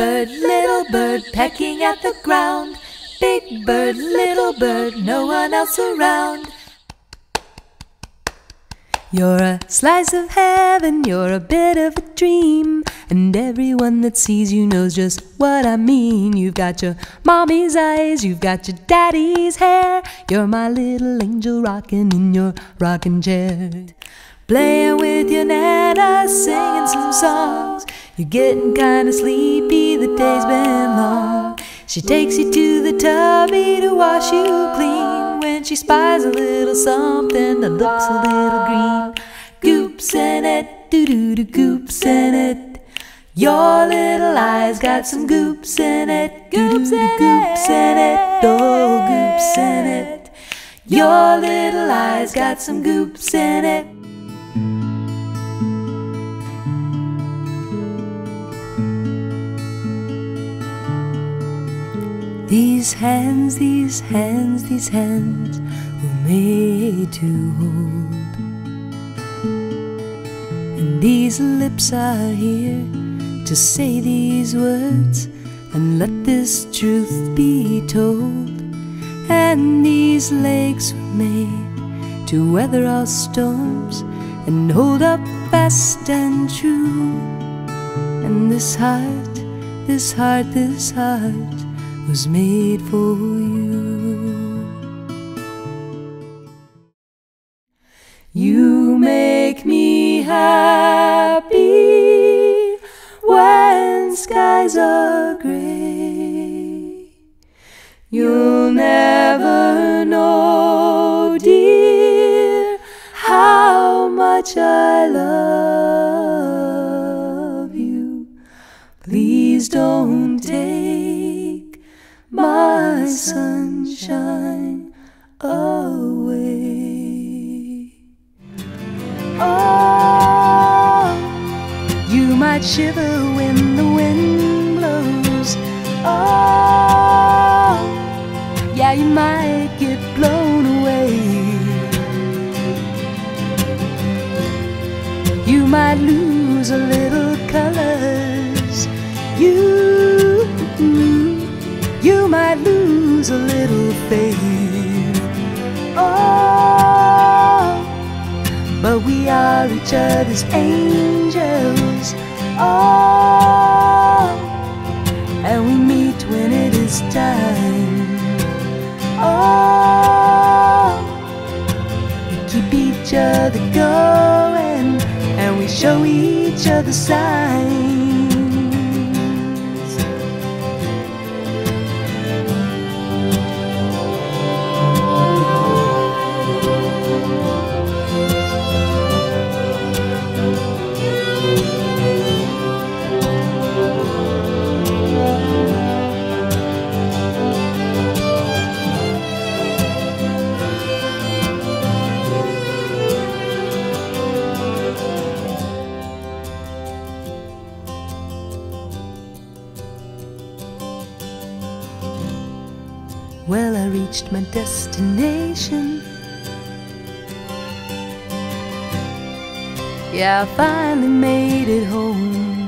little bird, pecking at the ground. Big bird, little bird, no one else around. You're a slice of heaven, you're a bit of a dream, and everyone that sees you knows just what I mean. You've got your mommy's eyes, you've got your daddy's hair. You're my little angel rocking in your rocking chair. Playing with your nana, singing some songs. You're getting kinda sleepy, the day's been long. She takes you to the tubby to wash you clean when she spies a little something that looks a little green. Goops in it, doo-doo-doo, goops in it. Your little eyes got some goops in it, goops in it, oh, goops in it. Your little eyes got some goops in it. These hands, these hands, these hands were made to hold, and these lips are here to say these words and let this truth be told. And these legs were made to weather all storms and hold up fast and true. And this heart, this heart, this heart was made for you. You make me happy when skies are gray. You'll never know, dear, how much I love you. Please don't take my sunshine away. Oh, you might shiver when the wind blows. Oh, yeah, you might get blown away. You might lose a little colors. You might lose a little faith. Oh, but we are each other's angels. Oh, and we meet when it is time. Oh, we keep each other going, and we show each other signs. Well, I reached my destination. Yeah, I finally made it home.